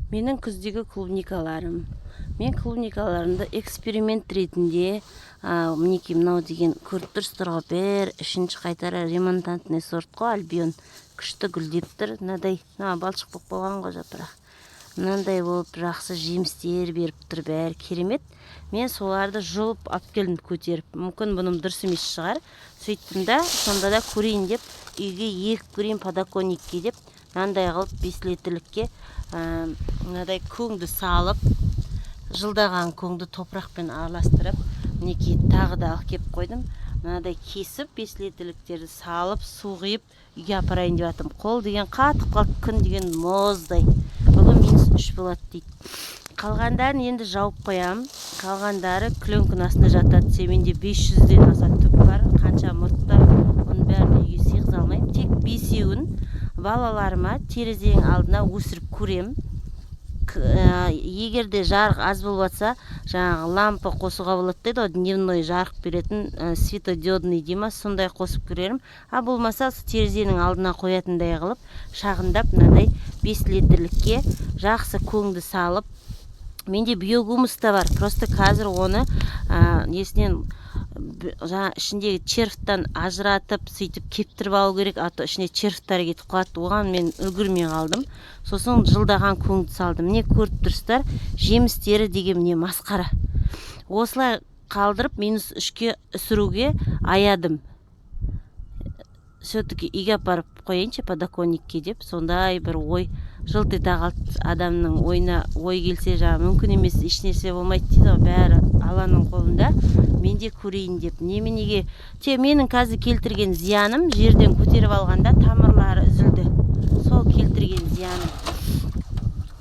Менің күздегі клубникаларым. Мен клубникаларымды эксперимент ретінде мінекей мынау деген көріп тұрсыздар ғой, бір үшінші қайтара ремонтантный сорт қой, альбион. Күшті гүлдеп тұр. Мынадай балшық болып қалған ғой жапырақ. Мынандай болып жақсы жемістер беріп тұр, бәрі керемет. Мен соларды жұлып алып келдім көтеріп. Мүмкін бұным дұрыс емес шығар. Сөйттім да, сонда да көрейін деп, үйге егіп көрейін подоконникке деп, мынандай қылып 5 литрлікке мынадай көңді салып, жылдаған көңді топырақпен араластырып, мінекей тағы да алып келіп қойдым. Мынадай кесіп 5 литрліктерді салып, су құйып үйге апарайын деп жатырмын. Қол деген қатып қалды, күн деген мұздай. Бүгін -3 болады дейді. Қалғандарын енді жауып қоямын. Қалғандары клёнканың астында жатады. Менде 500-ден аса түп бар. Қанша мұрттар, оның бәрін үйге сыйғыза алмаймын. Тек 5-еуін балаларыма терезенің алдына өсіріп көремін. Егер де жарық аз болып жатса, жаңағы лампа қосуға болады дейді ғой, дневной жарық беретін светодиодный дейма, сондай қосып көремін. Болмаса терезенің алдына қоятындай қылып, шағындап мынадай 5 литрлікке жақсы көңді салып, менде биогумус та бар. Просто қазір оны несінен жаңа ішіндегі червтан ажыратып, сөйтіп кептіріп алу керек, ато ішіне червтар кетіп қалады. Оған мен үлгірмей қалдым. Сосын жылдаған көңді салдым. Міне көріп тұрсыздар, жемістері деген міне масқара. Осылай қалдырып -3-ке үсіруге аядым. Все-таки үйге апарып қойыншы подоконникке деп, сондай бір ой жылт ете қалды. Адамның ойына ой келсе, жаңа мүмкін емес, ешнәрсе болмайды дейді ғой, бәрі Алланың қолында. Мен де көрейін деп. Неменеге? Менің қазір келтірген зияным, жерден көтеріп алғанда тамырлары үзілді. Сол келтірген зияным.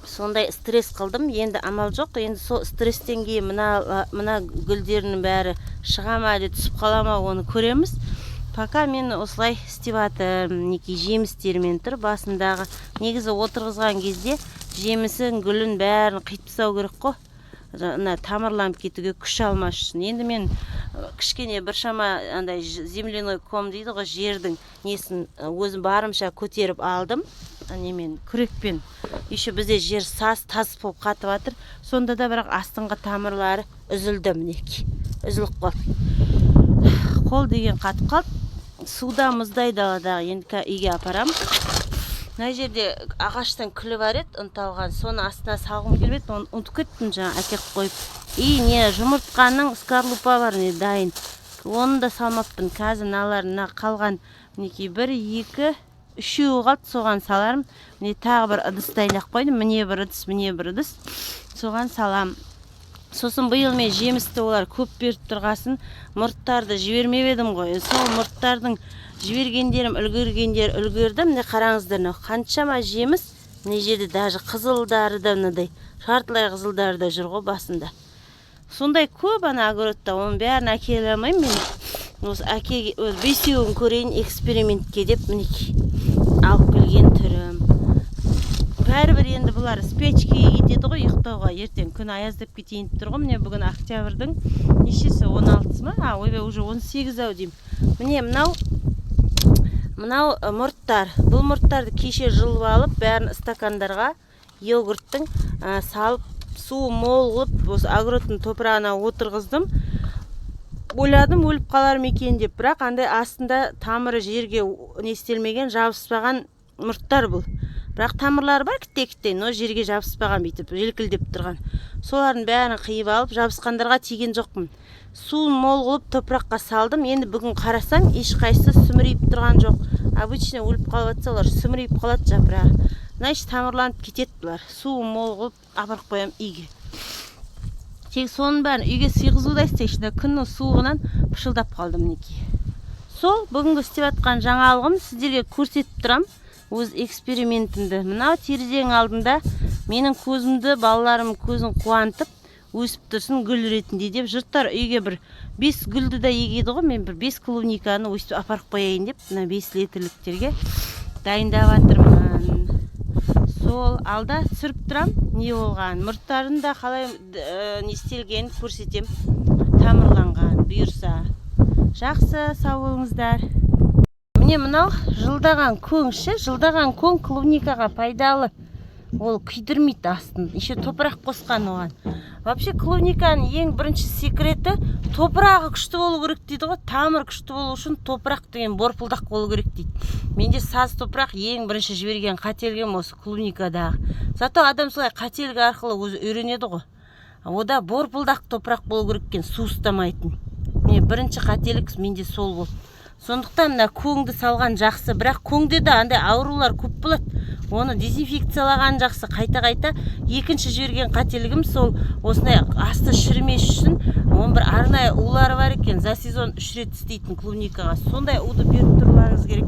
Сондай стресс қылдым. Енді амал жоқ. Енді сол стресстен кейін мына гүлдерінің бәрі шыға ма, түсіп қала ма, оны көреміз. Пока мен осылай істеп жатырмын. Мінекей жемістермен тұр. Басындағы негізі отырғызған кезде жемісін, гүлін бәрін қиып тастау керек қой. Тамырланып кетуге күш алмас үшін. Енді мен кішкене біршама андай земляной ком дейді ғой, жердің несін өзім барымша көтеріп алдым. Немен күрекпен. Еще бізде жер тас болып қатып жатыр. Сонда да бірақ астыңғы тамырлары үзілді, мінекей. Үзіліп қалды. Қол деген қатып қалды. Суда мұздай даладағы, енді үйге апарам. Мына жерде ағаштың күлі бар еді, ұнталған. Соны астына салғым келмеді, оны ұмытып кеттім, жаңа әкеп қойып. Жұмыртқаның скорлупа бар, дайын. Оны да салмаппын. Қазір мыналарына қалған, мінекей 1, 2, 3 қалды, соған саларым. Міне тағы бір ыдыс дайындап қойдым. Міне бір ыдыс. Соған салам. Сосын биыл мен жемісті олар көп беріп тұрғасын, мұрттарды жібермеп едім ғой. Сол мұрттардың жібергендерім, үлгерді. Міне қараңыздар, қаншама жеміс, міне жерде даже қызылдары да, мынадай жартылай қызылдары да жүр ғой басында. Сондай көп огородта, оның бәрін әкеле алмаймын мен. Осы 5-еуін көрейін экспериментке деп, мінекей алып келген түрім. Бәрібір енді бұлар спячкеге кетеді ғой, ұйықтауға. Ертең күн аяздап кетейін тұр ғой. Міне бүгін октябрьдің нешесі, 16-сы ма? Ойбай, уже 18-ау деймін. Міне мынау мұрттар. Бұл мұрттарды кеше жылып алып, бәрін стакандарға йогурттың салып, суы мол қылып, осы огородтың топырағына отырғыздым. Ойладым, өліп қалар екен деп, бірақ андай астында тамыры жерге нестелмеген, жабыспаған мұрттар бұл. Бірақ тамырлары бар кітте-кітте, но жерге жабыспаған, бүйтіп желкілдеп тұрған. Солардың бәрін қиып алып, жабысқандарға тиген жоқпын. Суын мол қылып топыраққа салдым. Енді бүгін қарасам, ешқайсысы сүмірейіп тұрған жоқ. Обычно өліп қалып жатса, олар сүмірейіп қалады жапырағы. Значит, тамырланып кетеді бұлар. Суын мол қылып апарып қоям үйге. Тек соның бәрін үйге сыйғызуда істейші, күннің суығынан пышылдап қалдым, мінекей. Сол бүгінгі істеп жатқан жаңалығым сіздерге көрсетіп тұрам. Өз экспериментімді. Мынау терезенің алдында менің көзімді, балаларым көзін қуантып, өсіп тұрсын гүл ретінде деп, жұрттар үйге бір 5 гүлді де егеді ғой, мен бір 5 клубниканы өсіп апарып қояйын деп, мына 5 литрліктерге дайындап жатырмын. Сол алда түсіріп тұрам, не болған. Мұрттарын да қалай нестелгенін көрсетем. Тамырланған, бұйырса. Жақсы, сау болыңыздар. Міне мынау жылдаған көң, жылдаған көң клубникаға пайдалы. ол күйдірмейді астын, еще топырақ қосқан оған. Вообще клубниканың ең бірінші секреті топырағы күшті болу керек дейді ғой. Тамыр күшті болу үшін топырақ деген борпылдақ болу керек дейді. Менде саз топырақ ең бірінші жіберген қателігім осы клубникадағы. Зато адам солай қателік арқылы өзі үйренеді ғой. Ода борпылдақ топырақ болу керек екен, су ұстамайтын. Міне бірінші қателік менде сол болды. Сондықтан мына көңді салған жақсы, бірақ көңде де андай аурулар көп болады. Оны дезинфекциялаған жақсы, қайта-қайта. Екінші жіберген қателігім сол осындай асты шірімес үшін оның бір арнайы улары бар екен, за сезон 3 рет істейтін клубникаға. Сондай уды беріп тұруларыңыз керек.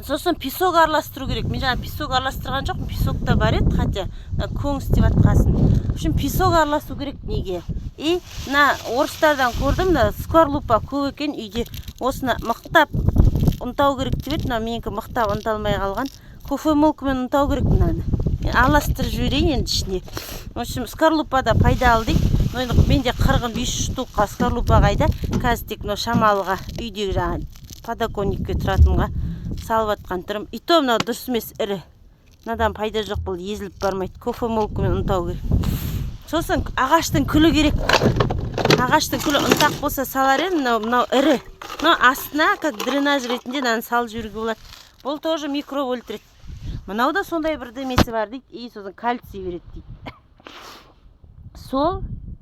Сосын песок араластыру керек. Мен жаңа песок араластырған жоқпын, песок та бар еді, хотя көң істеп атқасын. В общем, песок араласу керек неге? И мына орыстардан көрдім, скорлупа көп екен үйде. Осыны мықтап ұнтау керек деп еді, менікі мықтап ұнталмай қалған. Кофемолкамен ұнтау керек мынаны. Араластырып жіберейін енді ішіне. В общем, скорлупада пайдалы дейді. Менде қырғын 500 штукқа скорлупа қайда. Қазір тек шамалыға үйдегі жаңа подоконникке тұратынға салып атқан тұрым. И то мынау дұрыс емес, ірі. Мынадан пайда жоқ, бұл езіліп бармайды. Кофемолкамен ұнтау керек. Сосын ағаштың күлі керек. Ағаштың күлі ұнтақ болса салар еді, мынау ірі. Астына как дренаж ретінде мынаны салып жіберуге болады. Бұл тоже микроб өлтіреді. Мынау да сондай бір демесі бар дейді, и сосын кальций береді дейді.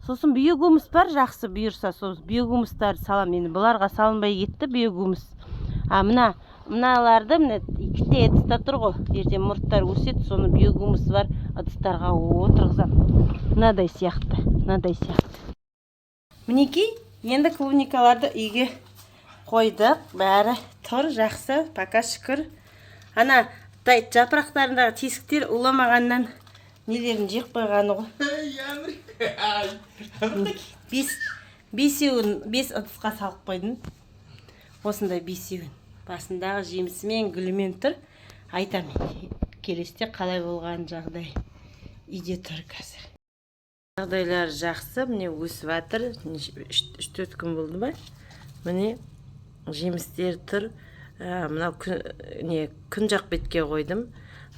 Сосын биогумус бар, жақсы бұйырса, сосын биогумустарды салам. Енді бұларға салынбай кетті биогумус. Мыналарды екіте ыдыста тұр ғой, ертең мұрттар өседі, соны биогумус бар ыдыстарға отырғызам. Мынадай сияқты. Мінекей, енді клубникаларды үйге қойдық, бәрі тұр, жақсы, пока шүкір. Ана жапырақтарындағы тесіктер уламағаннан нелерін жеп қойғаны ғой. Бес ыдысқа салып қойдым. Осындай бесеуін. Басындағы жемісімен, гүлімен тұр. Айтам, келесте қалай болған жағдай. Үйде тұр қазір. Жағдайлар жақсы, міне өсіп жатыр. 3-4 күн болды ба? Міне жемістер тұр. Мынау күн жақ бетке қойдым.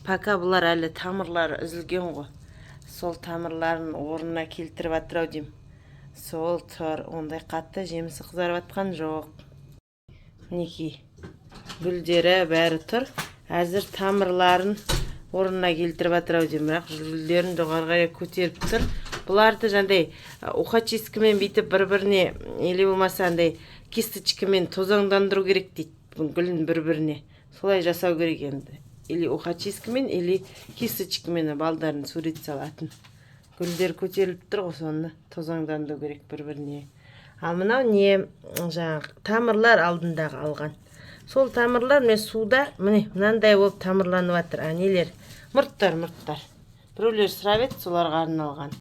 Пока бұлар әлі тамырлары үзілген ғой. Сол тамырларын орнына келтіріп атырау дейм. Сол тұр, ондай қатты жемісі қызарып атқан жоқ. Мінекей, гүлдері бәрі тұр. Әзір тамырларын орнына келтіріп атырау дейм. Бірақ гүлдерін жоғарыға көтеріп тұр. Бұларды жандай ухачискімен бейтіп бір-біріне, еле болмаса андай кисточкімен тозаңдандыру керек дейді. Гүлін бір-біріне. Солай жасау керек енді. Или ухачискімен, или кисточкімен балдарын сурет салатын. Гүлдер көтеріліп тұр ғой, соны тозаңданду керек бір-біріне. Ал мынау тамырлар алдындағы алған. Сол тамырлар мен суда, мынандай болып тамырланып жатыр. Нелер? Мұрттар. Біреулер сұрап еді, соларға арналған.